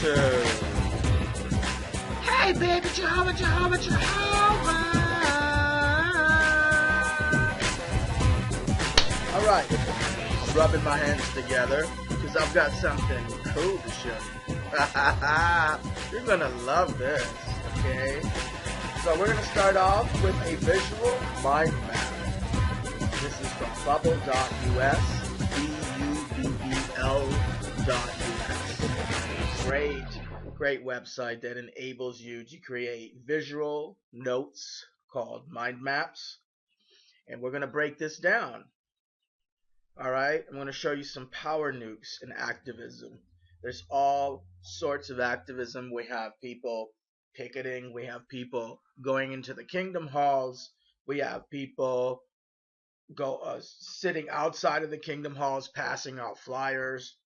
Hunter. Hey, baby, Jehovah, Jehovah, Jehovah. All right, I'm rubbing my hands together because I've got something cool to show you. You're gonna love this, okay? So we're gonna start off with a visual mind map. This is from bubble.us, bubel.us. Great website that enables you to create visual notes called mind maps. And we're gonna break this down. All right, I'm going to show you some power nukes in activism. There's all sorts of activism. We have people picketing. We have people going into the kingdom halls. We have people sitting outside of the kingdom halls passing out flyers.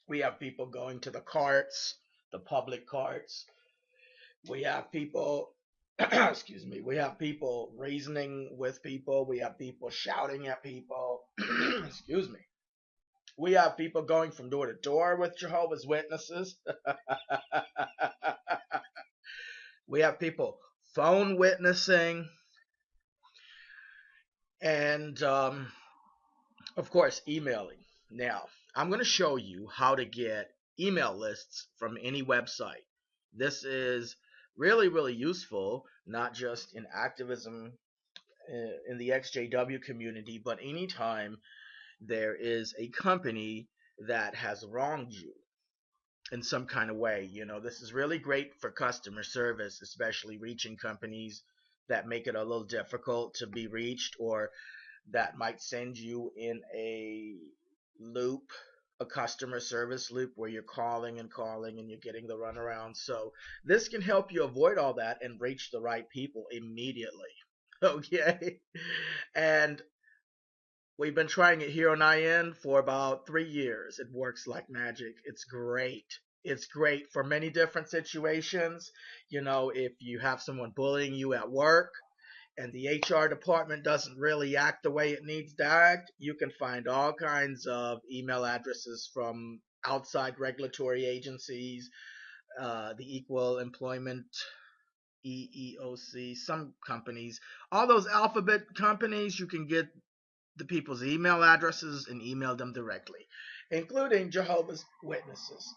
We have people going to the carts, the public carts. We have people excuse me, we have people reasoning with people. We have people shouting at people. Excuse me. We have people going from door to door with Jehovah's Witnesses. We have people phone witnessing. And, of course, emailing. Now, I'm going to show you how to get email lists from any website. This is really, really useful, not just in activism in the XJW community, but anytime there is a company that has wronged you in some kind of way. You know, this is really great for customer service, especially reaching companies that make it a little difficult to be reached, or that might send you in a loop, a customer service loop where you're calling and calling and you're getting the runaround. So this can help you avoid all that and reach the right people immediately. Okay? And we've been trying it here on IN for about 3 years. It works like magic. It's great. It's great for many different situations. You know, if you have someone bullying you at work and the HR department doesn't really act the way it needs to act, you can find all kinds of email addresses from outside regulatory agencies, the Equal Employment, EEOC, some companies. All those alphabet companies, you can get the people's email addresses and email them directly, including Jehovah's Witnesses.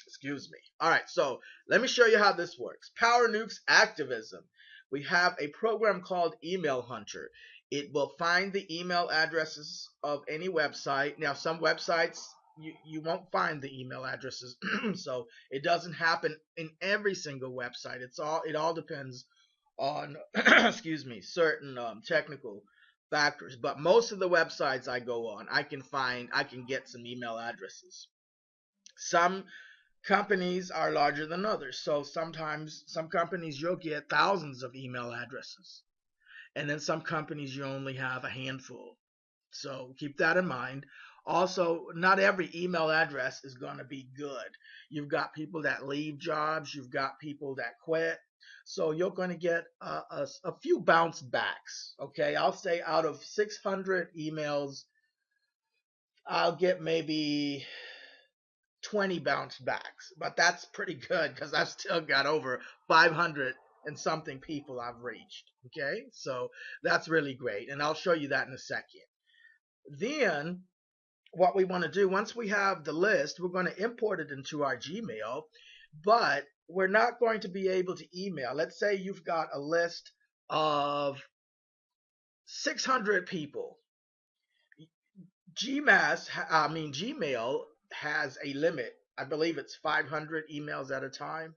Excuse me. All right, so let me show you how this works. Power nukes activism. We have a program called Email Hunter. It will find the email addresses of any website. Now, some websites you won't find the email addresses, so it doesn't happen in every single website. It all depends on excuse me, certain technical factors. But most of the websites I go on, I can get some email addresses. Some companies are larger than others, so sometimes some companies you'll get thousands of email addresses, and then some companies you only have a handful. So keep that in mind. Also, not every email address is going to be good. You've got people that leave jobs, you've got people that quit, so you're going to get a few bounce backs. Okay, I'll say out of 600 emails, I'll get maybe 20 bounce backs, but that's pretty good because I've still got over 500 and something people I've reached. Okay, so that's really great, and I'll show you that in a second. Then what we want to do, once we have the list, we're going to import it into our Gmail, but we're not going to be able to email. Let's say you've got a list of 600 people. Gmail has a limit. I believe it's 500 emails at a time.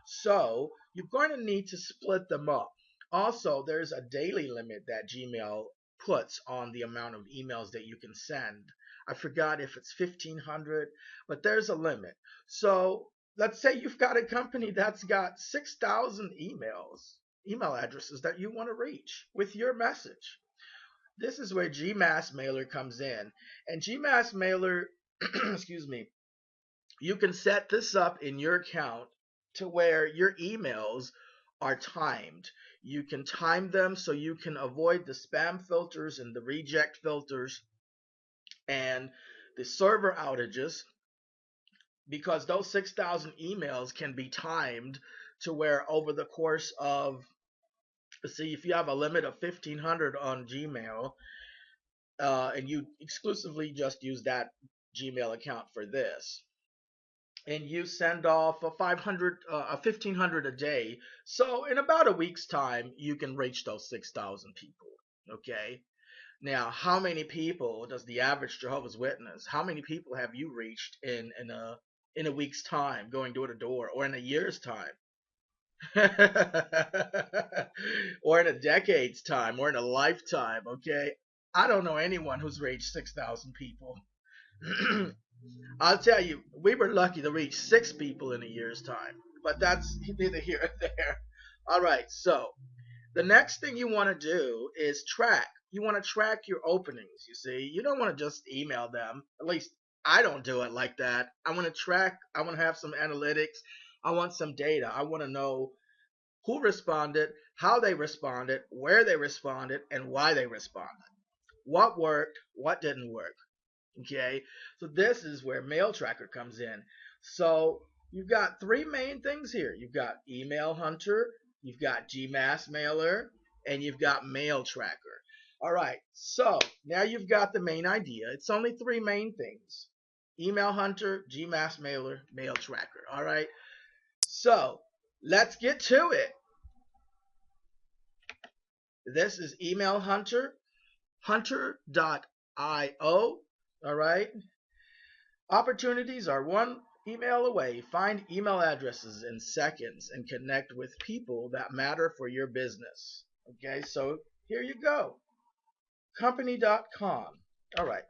So you're going to need to split them up. Also, there's a daily limit that Gmail puts on the amount of emails that you can send. I forgot if it's 1,500, but there's a limit. So let's say you've got a company that's got 6,000 email addresses that you want to reach with your message. This is where GMass Mailer comes in. And GMass Mailer, excuse me, you can set this up in your account to where your emails are timed. You can time them so you can avoid the spam filters and the reject filters and the server outages. because those 6,000 emails can be timed to where over the course of, see, if you have a limit of 1,500 on Gmail, and you exclusively just use that Gmail account for this, and you send off a 500, a 1,500 a day, so in about a week's time, you can reach those 6,000 people. Okay. Now, how many people does the average Jehovah's Witness? How many people have you reached in a week's time, going door to door, or in a year's time, or in a decade's time, or in a lifetime? Okay, I don't know anyone who's reached 6,000 people. I'll tell you, we were lucky to reach 6 people in a year's time, but that's neither here nor there. All right, so the next thing you want to do is track. You want to track your openings, you see. You don't want to just email them. At least I don't do it like that. I want to track. I want to have some analytics. I want some data. I want to know who responded, how they responded, where they responded, and why they responded. What worked, what didn't work. Okay, so this is where Mail Tracker comes in. So you've got three main things here. You've got Email Hunter, you've got GMass Mailer, and you've got Mail Tracker. All right, so now you've got the main idea. It's only three main things: Email Hunter, GMass Mailer, Mail Tracker. All right, so let's get to it. This is Email Hunter, hunter.io. All right. Opportunities are one email away. Find email addresses in seconds and connect with people that matter for your business. Okay, so here you go. Company.com. All right.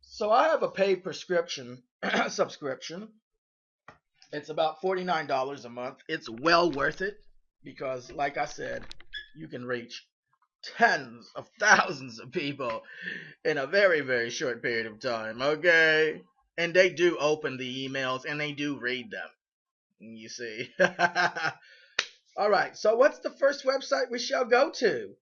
So I have a paid prescription subscription. It's about $49 a month. It's well worth it because, like I said, you can reach tens of thousands of people in a very, very short period of time, okay? And they do open the emails and they do read them, you see. All right, so what's the first website we shall go to?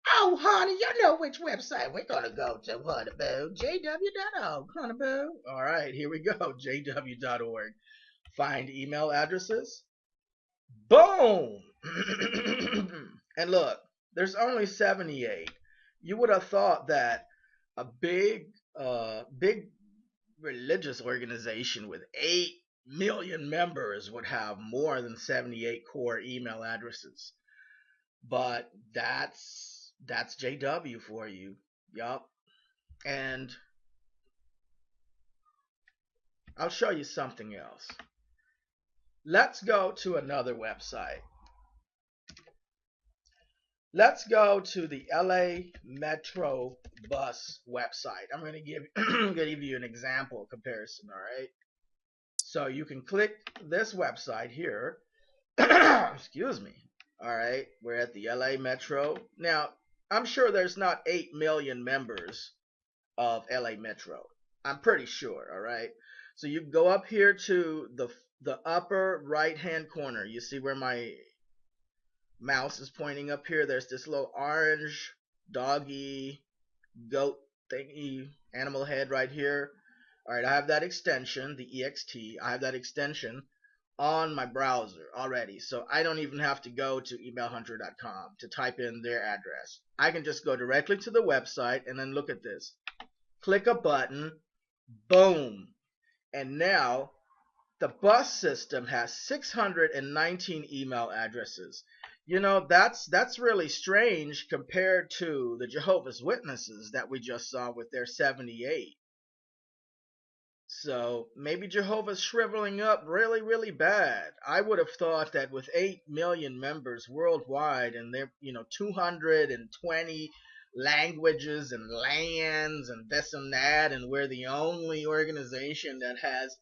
Oh, honey, you know which website we're going to go to, honey boo. jw.org, honey boo. All right, here we go, jw.org. Find email addresses. Boom! And look, there's only 78. You would have thought that a big religious organization with 8 million members would have more than 78 core email addresses. But that's JW for you. Yup. And I'll show you something else. Let's go to another website. Let's go to the LA Metro Bus website. I'm going to give you an example comparison, all right? So you can click this website here. Excuse me. All right, we're at the LA Metro. Now, I'm sure there's not 8 million members of LA Metro. I'm pretty sure, all right? So you go up here to the upper right-hand corner. You see where my mouse is pointing up here? There's this little orange doggy goat thingy animal head right here. All right, I have that extension, the EXT. I have that extension on my browser already, so I don't even have to go to emailhunter.com to type in their address. I can just go directly to the website and then look at this. Click a button, boom, and now the bus system has 619 email addresses. You know, that's really strange compared to the Jehovah's Witnesses that we just saw with their 78. So maybe Jehovah's shriveling up really, really bad. I would have thought that with 8 million members worldwide and they're, 220 languages and lands and this and that, and we're the only organization that has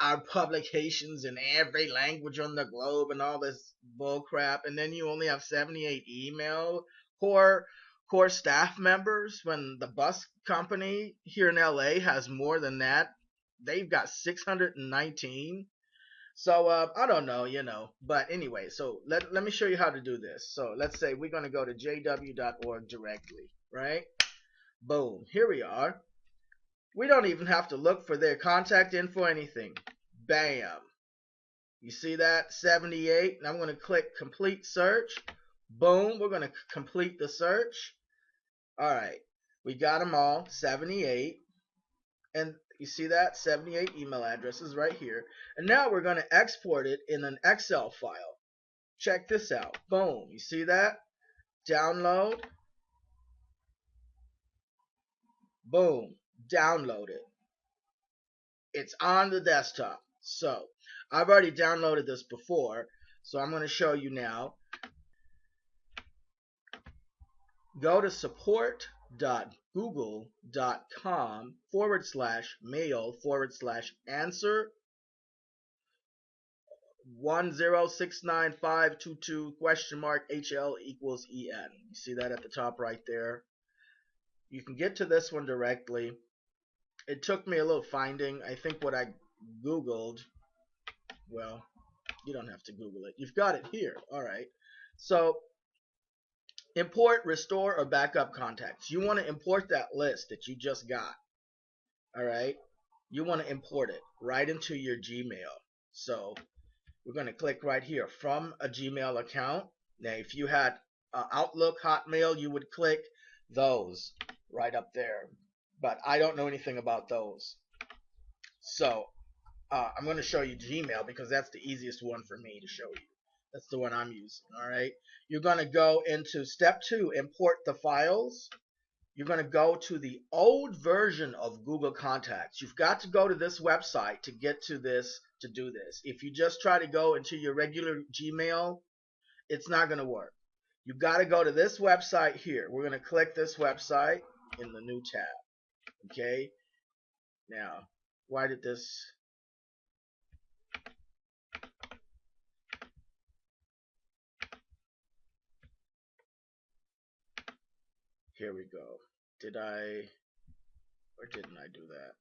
our publications in every language on the globe and all this bull crap, and then you only have 78 email core staff members when the bus company here in LA has more than that. They've got 619. So I don't know, but anyway, so let me show you how to do this. So let's say we're going to go to jw.org directly, right? Boom, here we are. We don't even have to look for their contact info, anything. Bam. You see that? 78. And I'm going to click complete search. Boom. We're going to complete the search. All right. We got them all. 78. And you see that? 78 email addresses right here. And now we're going to export it in an Excel file. Check this out. Boom. You see that? Download. Boom. Download it. It's on the desktop. So I've already downloaded this before, so I'm going to show you now. Go to support.google.com/mail/answer 1069522 $HL = EN. You see that at the top right there? You can get to this one directly. It took me a little finding. I think what I Googled, well, you don't have to Google it. You've got it here. All right. So import, restore, or backup contacts. You want to import that list that you just got. All right. You want to import it right into your Gmail. So we're going to click right here, from a Gmail account. Now, if you had Outlook, Hotmail, you would click those right up there. But I don't know anything about those. So I'm going to show you Gmail because that's the easiest one for me to show you. That's the one I'm using. All right. You're going to go into step 2, import the files. You're going to go to the old version of Google Contacts. You've got to go to this website to get to this, to do this. If you just try to go into your regular Gmail, it's not going to work. You've got to go to this website here. We're going to click this website in the new tab. Okay. Now, why did this? Here we go. Did I, or didn't I do that?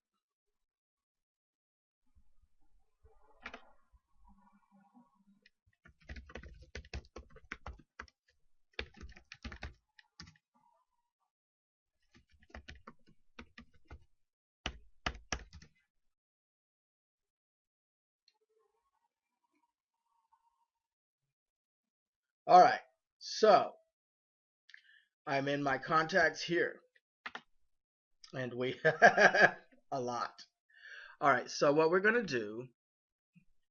All right. So I'm in my contacts here. And we a lot. All right, so what we're going to do,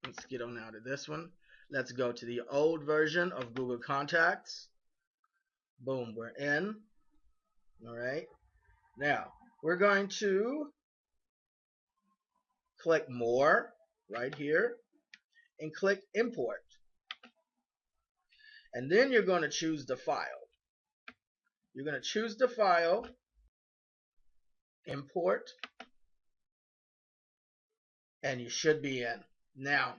let's get on out of this one. Let's go to the old version of Google Contacts. Boom, we're in. All right. Now, we're going to click More right here and click Import. And then you're going to choose the file. You're going to choose the file, import, and you should be in. Now,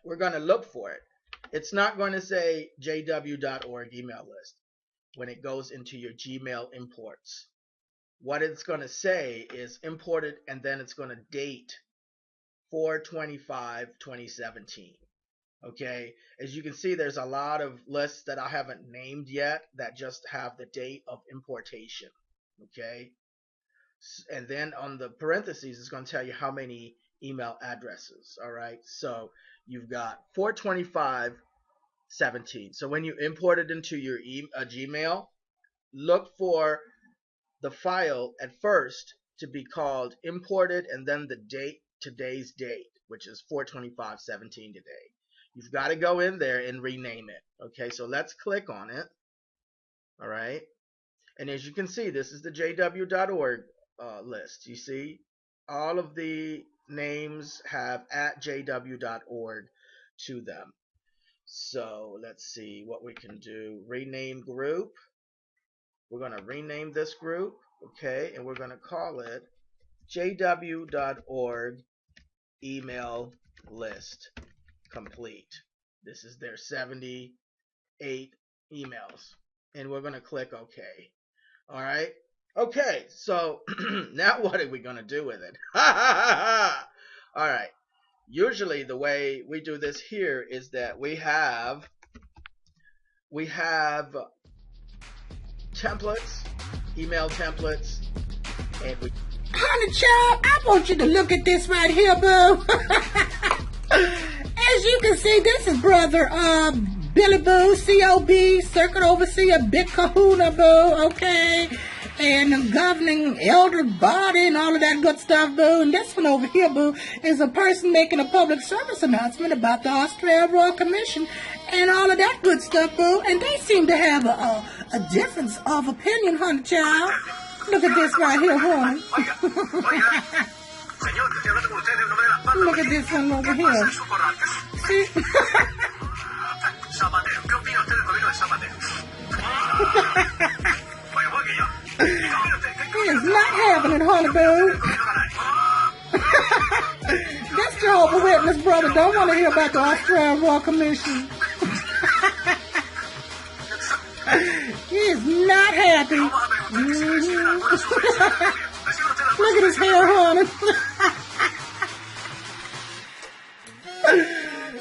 we're going to look for it. It's not going to say jw.org email list when it goes into your Gmail imports. What it's going to say is imported, and then it's going to date 4/25/2017. Okay, as you can see, there's a lot of lists that I haven't named yet that just have the date of importation. Okay, and then on the parentheses, it's going to tell you how many email addresses. All right, so you've got 4/25/17. So when you import it into your Gmail, look for the file at first to be called imported, and then the date, today's date, which is 4/25/17 today. You've got to go in there and rename it. Okay, so let's click on it. All right, and as you can see, this is the jw.org list. You see, all of the names have @jw.org to them. So let's see what we can do. Rename group. We're going to rename this group. Okay, and we're going to call it jw.org email list complete. This is their 78 emails, and we're going to click OK. All right. Okay, so now what are we going to do with it? All right. Usually the way we do this here is that we have templates, email templates, and we Honey child, I want you to look at this right here, boo. As you can see, this is brother Billy Boo, COB, Circuit Overseer, Big Kahuna Boo, okay? And the governing elder body and all of that good stuff, boo. And this one over here, boo, is a person making a public service announcement about the Australia Royal Commission and all of that good stuff, boo. And they seem to have a difference of opinion, honey child. Look at this right here, honey. Look at this one over here. See? He is not having it, honey boo. This Jehovah's Witness brother don't want to hear about the Australian Royal Commission. He is not happy. Look at his hair, honey.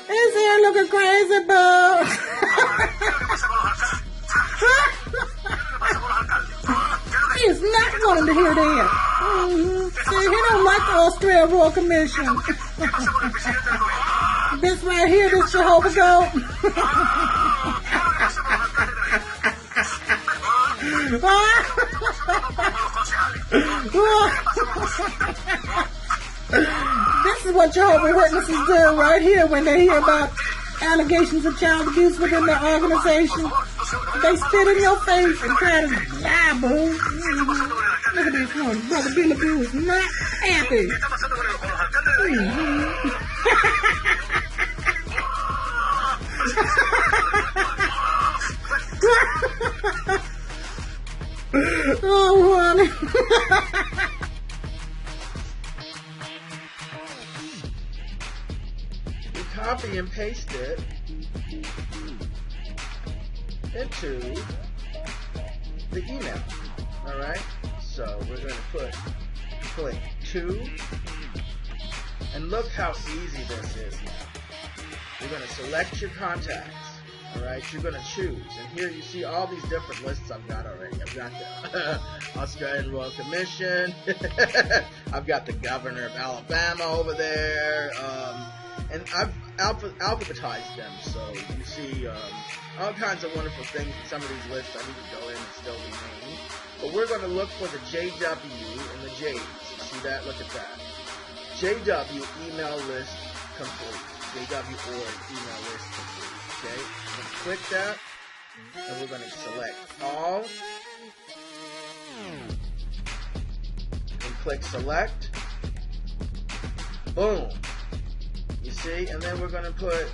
His hair looking crazy, boo. He is not wanting to hear that. See, he don't like the Australian Royal Commission. This right here, this Jehovah goat. This is what Jehovah's Witnesses do right here when they hear about allegations of child abuse within their organization. They spit in your face and try to lie, boo. Look at this one. Brother Billy Boo is not happy. Oh, honey. We copy and paste it into the email. Alright? So we're going to click 2, and look how easy this is now. You're going to select your contacts. Alright, you're going to choose, and here you see all these different lists I've got already. I've got the Australian Royal Commission, I've got the Governor of Alabama over there, and I've alphabetized them, so you see all kinds of wonderful things in some of these lists. I need to go in and still rename, but we're going to look for the JW and the J's. See that? Look at that. JW email list complete. JW org email list complete. Okay, I'm going to click that, and we're going to select all, and click select, boom, you see, and then we're going to put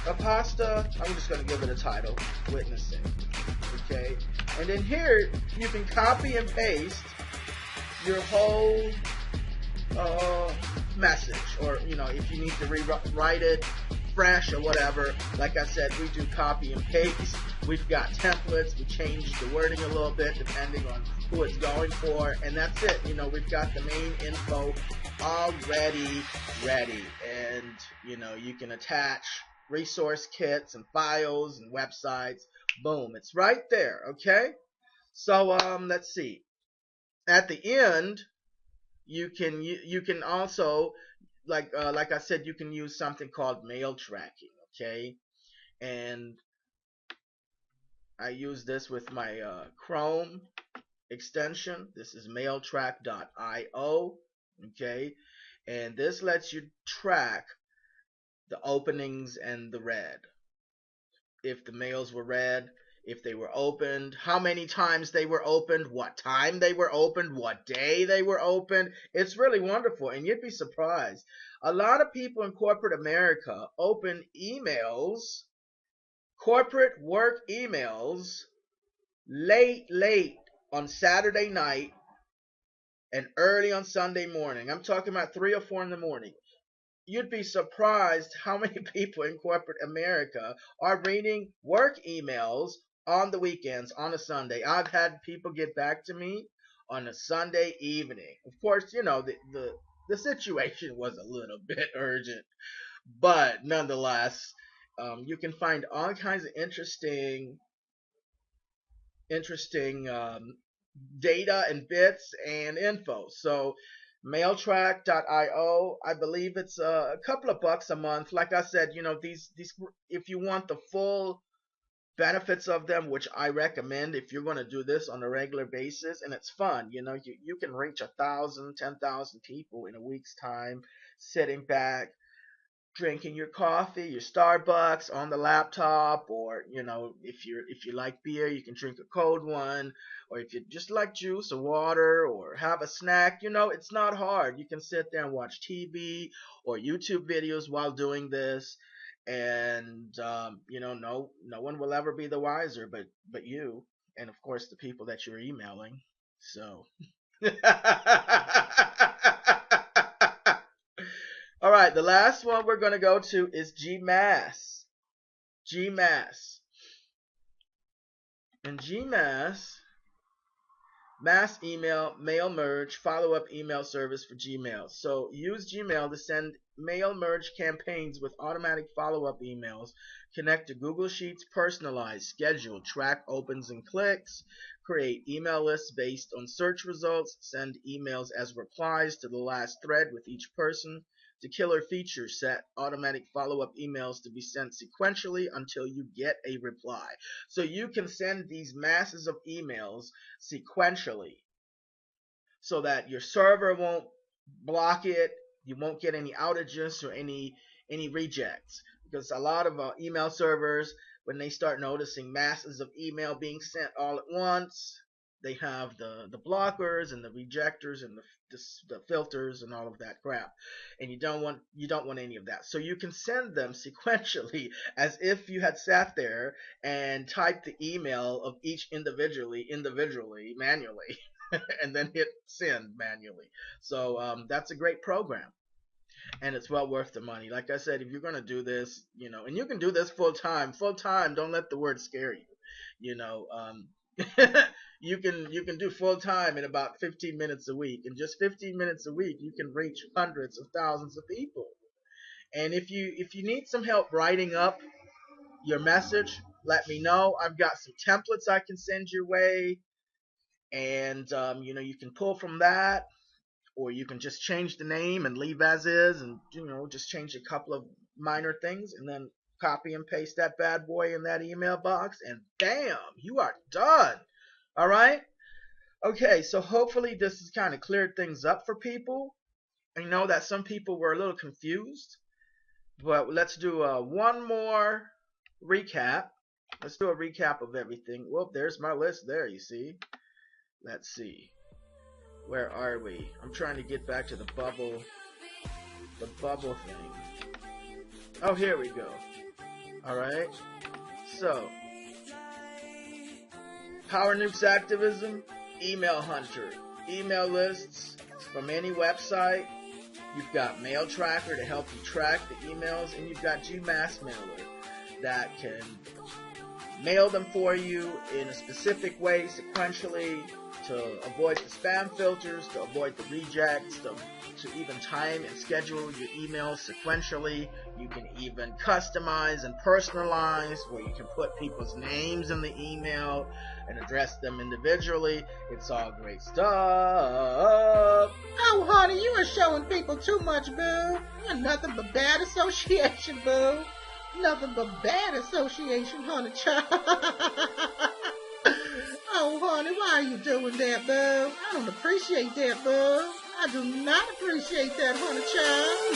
a pasta, I'm just going to give it a title, witnessing, okay, and then here, you can copy and paste your whole message, or, you know, if you need to rewrite it fresh or whatever. Like I said, we do copy and paste. We've got templates. We change the wording a little bit depending on who it's going for, and that's it. You know, we've got the main info already ready, and you know, you can attach resource kits and files and websites. Boom, it's right there. Okay, so let's see. At the end, you can also, like I said, you can use something called mail tracking, okay? And I use this with my Chrome extension. This is mailtrack.io, okay? And this lets you track the openings and the read. If the mails were read, if they were opened, how many times they were opened, what time they were opened, what day they were opened. It's really wonderful, and you'd be surprised. A lot of people in corporate America open emails, corporate work emails, late on Saturday night and early on Sunday morning. I'm talking about 3 or 4 in the morning. You'd be surprised how many people in corporate America are reading work emails on the weekends, on a Sunday. I've had people get back to me on a Sunday evening. Of course, you know, the situation was a little bit urgent, but nonetheless, you can find all kinds of interesting data and bits and info. So mailtrack.io, I believe it's a couple of bucks a month. Like I said, these if you want the full benefits of them, which I recommend if you're going to do this on a regular basis, and it's fun. You can reach 1,000, 10,000 people in a week's time, sitting back, drinking your coffee, your Starbucks on the laptop, or if you like beer, you can drink a cold one, or if you just like juice or water or have a snack, it's not hard. You can sit there and watch TV or YouTube videos while doing this, and no one will ever be the wiser, but you, and of course the people that you're emailing. So. All right, the last one we're going to go to is GMass. GMass. And GMass, mass email, mail merge, follow-up email service for Gmail. So use Gmail to send mail merge campaigns with automatic follow-up emails. Connect to Google Sheets, personalize, schedule, track opens and clicks, create email lists based on search results, send emails as replies to the last thread with each person. The killer feature, set automatic follow-up emails to be sent sequentially until you get a reply. So you can send these masses of emails sequentially so that your server won't block it, you won't get any outages or any rejects. Because a lot of email servers, when they start noticing masses of email being sent all at once, they have the blockers and the rejectors and the filters and all of that crap, and you don't want any of that. So you can send them sequentially as if you had sat there and typed the email of each individually manually, and then hit send manually. So that's a great program, and it's well worth the money. Like I said, if you're going to do this, and you can do this full time. Don't let the word scare you. You can do full time in about 15 minutes a week. In just 15 minutes a week, you can reach hundreds of thousands of people. And if you need some help writing up your message, let me know. I've got some templates I can send your way, and you can pull from that, or you can just change the name and leave as is, and just change a couple of minor things, and then copy and paste that bad boy in that email box, and bam, you are done. All right. Okay, so hopefully this has kind of cleared things up for people. I know that some people were a little confused, but let's do one more recap. Let's do a recap of everything. Well, there's my list there, you see. Let's see. Where are we? I'm trying to get back to the bubble thing. Oh, here we go. Alright. So, Power Nukes Activism, Email Hunter, email lists from any website. You've got Mail Tracker to help you track the emails, and you've got GMass Mailer that can mail them for you in a specific way, sequentially, to avoid the spam filters, to avoid the rejects, to even time and schedule your emails sequentially. You can even customize and personalize, where you can put people's names in the email and address them individually. It's all great stuff. Oh, honey, you are showing people too much, boo. You're nothing but bad association, boo. Nothing but bad association, honey, child. Oh, honey, why are you doing that, boo? I don't appreciate that, boo. I do not appreciate that, honey, child.